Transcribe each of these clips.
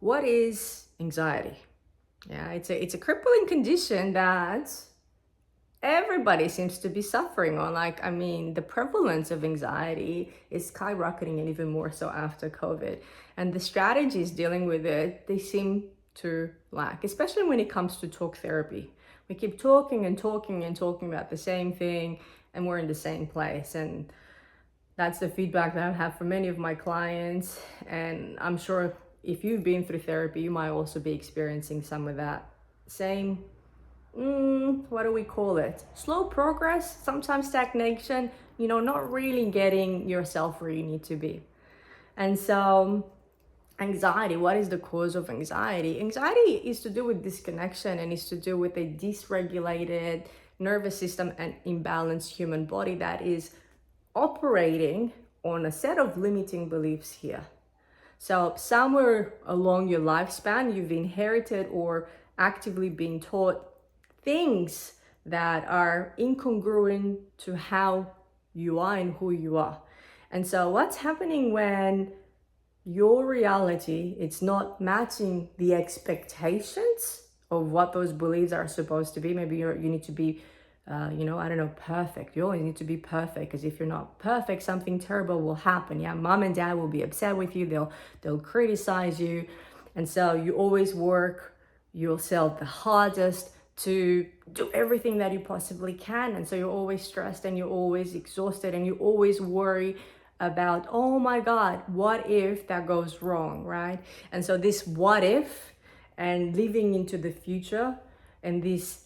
what is anxiety? Yeah, it's a crippling condition that everybody seems to be suffering on. Like, I mean, the prevalence of anxiety is skyrocketing, and even more so after COVID. And the strategies dealing with it, they seem to lack, especially when it comes to talk therapy. We keep talking and talking and talking about the same thing, and we're in the same place. And that's the feedback that I've had from many of my clients. And I'm sure if you've been through therapy, you might also be experiencing some of that same, what do we call it? Slow progress, sometimes stagnation, not really getting yourself where you need to be. And so, anxiety, what is the cause of anxiety? Anxiety is to do with disconnection, and is to do with a dysregulated nervous system and imbalanced human body that is operating on a set of limiting beliefs here. So somewhere along your lifespan, you've inherited or actively been taught things that are incongruent to how you are and who you are. And so what's happening when your reality, it's not matching the expectations of what those beliefs are supposed to be? Maybe you need to be I don't know, perfect. You always need to be perfect, because if you're not perfect, something terrible will happen. Yeah, mom and dad will be upset with you. They'll criticize you, and so you always work yourself the hardest to do everything that you possibly can, and so you're always stressed and you're always exhausted and you always worry about, oh my God, what if that goes wrong, right? And so this what if and living into the future, and this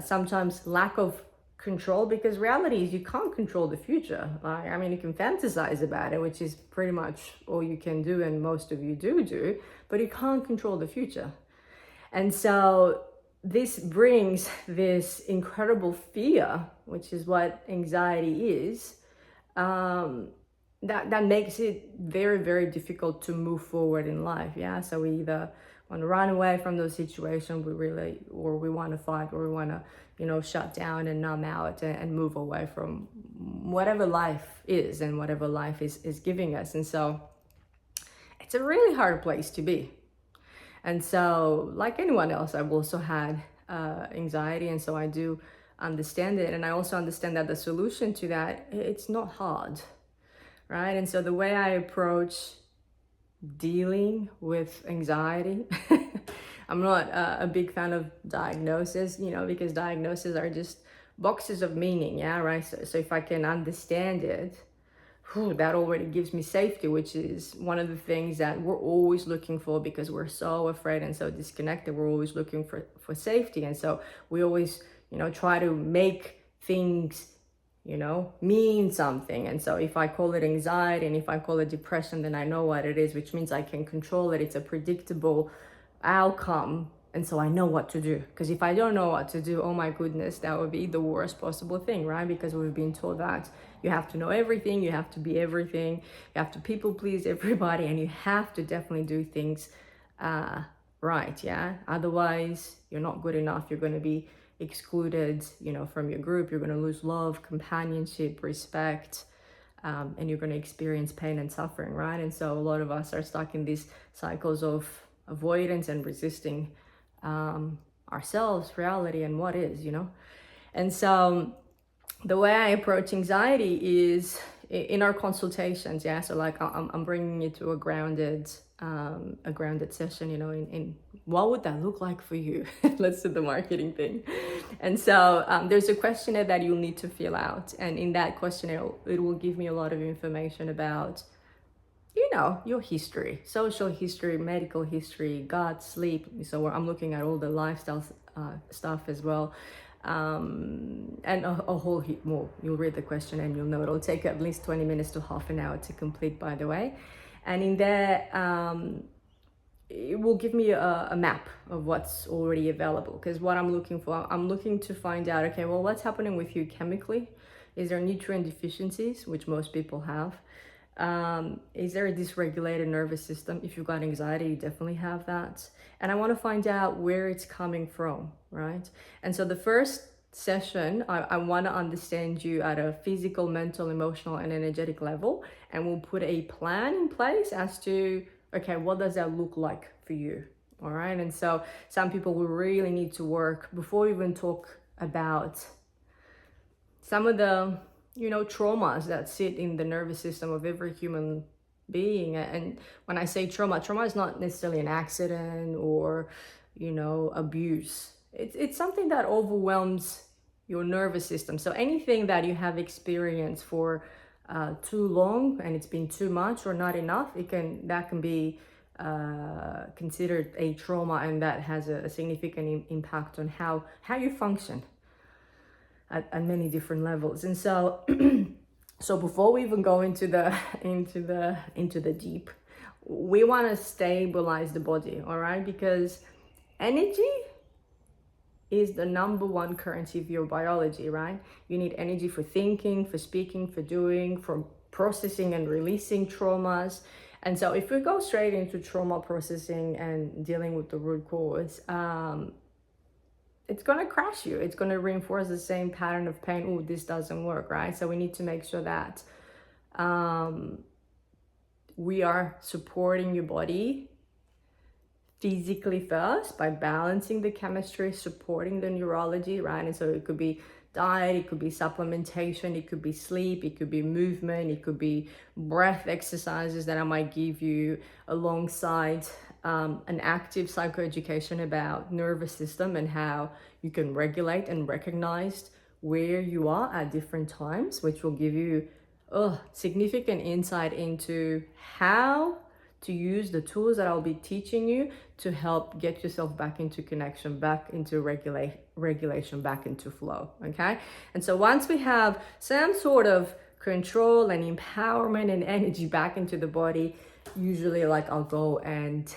sometimes lack of control, because reality is you can't control the future. I mean, you can fantasize about it, which is pretty much all you can do, and most of you do, but you can't control the future. And so this brings this incredible fear, which is what anxiety is, that makes it very, very difficult to move forward in life. Yeah, so we either want to run away from those situations, or we want to fight, or we want to shut down and numb out and move away from whatever life is and whatever life is giving us. And so it's a really hard place to be. And so, like anyone else, I've also had anxiety, and so I do understand it. And I also understand that the solution to that, it's not hard, right? And so the way I approach dealing with anxiety, I'm not a big fan of diagnosis, because diagnoses are just boxes of meaning, yeah, right? So if I can understand it, that already gives me safety, which is one of the things that we're always looking for, because we're so afraid and so disconnected. We're always looking for safety. And so we always, try to make things, mean something. And so if I call it anxiety and if I call it depression, then I know what it is, which means I can control it. It's a predictable outcome. And so I know what to do. Because if I don't know what to do, oh my goodness, that would be the worst possible thing, right? Because we've been told that you have to know everything, you have to be everything, you have to people please everybody, and you have to definitely do things right, yeah? Otherwise, you're not good enough. You're going to be excluded, from your group. You're going to lose love, companionship, respect, and you're going to experience pain and suffering, right? And so a lot of us are stuck in these cycles of avoidance and resisting ourselves, reality, and what is, And so the way I approach anxiety is in our consultations, yeah. So like I'm bringing you to a grounded session, in what would that look like for you? Let's do the marketing thing. And so there's a questionnaire that you'll need to fill out, and in that questionnaire, it will give me a lot of information about your history, social history, medical history, gut, sleep. So I'm looking at all the lifestyle stuff as well. And a whole heap more. You'll read the question and you'll know it'll take at least 20 minutes to half an hour to complete, by the way. And in there, it will give me a map of what's already available. Because what I'm looking for, I'm looking to find out, okay, well, what's happening with you chemically? Is there nutrient deficiencies, which most people have? Is there a dysregulated nervous system? If you've got anxiety, you definitely have that. And I want to find out where it's coming from, right? And so the first session, I want to understand you at a physical, mental, emotional, and energetic level. And we'll put a plan in place as to, okay, what does that look like for you? All right. And so some people will really need to work before we even talk about some of the, traumas that sit in the nervous system of every human being. And when I say trauma is not necessarily an accident or, abuse. It's something that overwhelms your nervous system. So anything that you have experienced for too long and it's been too much or not enough, that can be considered a trauma, and that has a significant impact on how you function at many different levels. And so so before we even go into the deep, we want to stabilize the body, all right? Because energy is the number one currency of your biology, right? You need energy for thinking, for speaking, for doing, for processing and releasing traumas. And so if we go straight into trauma processing and dealing with the root cause, it's going to crash you. It's going to reinforce the same pattern of pain. Oh, this doesn't work, right? So we need to make sure that we are supporting your body physically first by balancing the chemistry, supporting the neurology, right? And so it could be diet, it could be supplementation, it could be sleep, it could be movement, it could be breath exercises that I might give you alongside an active psychoeducation about nervous system and how you can regulate and recognize where you are at different times, which will give you significant insight into how to use the tools that I'll be teaching you to help get yourself back into connection, back into regulation, back into flow, okay? And so once we have some sort of control and empowerment and energy back into the body, usually I'll go and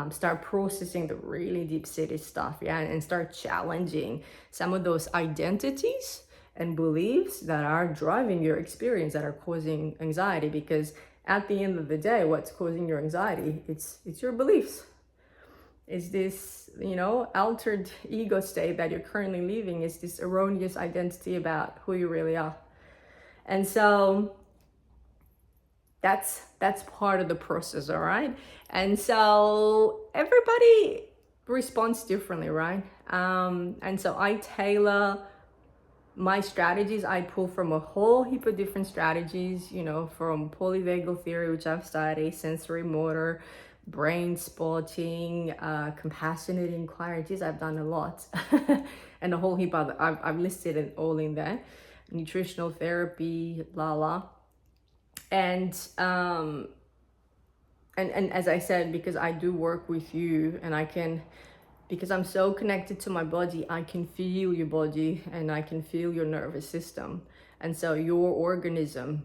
start processing the really deep-seated stuff, yeah, and start challenging some of those identities and beliefs that are driving your experience, that are causing anxiety. Because at the end of the day, what's causing your anxiety? It's your beliefs. It's this, altered ego state that you're currently living. It's this erroneous identity about who you really are. And so that's part of the process, all right? And so everybody responds differently, right? And so I tailor my strategies. I pull from a whole heap of different strategies, from polyvagal theory, which I've studied, sensory motor, brain spotting, compassionate inquiry. Geez, I've done a lot. And a whole heap of I've listed it all in there. Nutritional therapy, and as I said, because I do work with you, and because I'm so connected to my body, I can feel your body and I can feel your nervous system. And so your organism,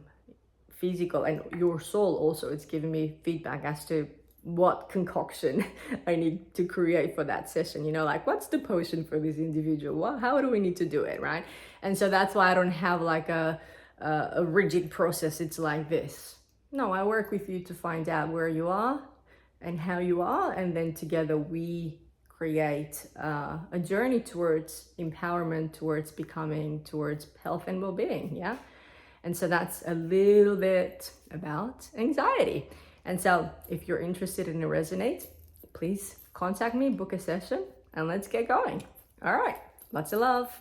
physical, and your soul also, it's giving me feedback as to what concoction I need to create for that session. What's the potion for this individual? How do we need to do it, right? And so that's why I don't have a rigid process. It's like this. No, I work with you to find out where you are and how you are, and then together we create a journey towards empowerment, towards becoming, towards health and well-being, yeah? And so that's a little bit about anxiety. And so if you're interested and it resonates, please contact me, book a session, and let's get going. All right, lots of love.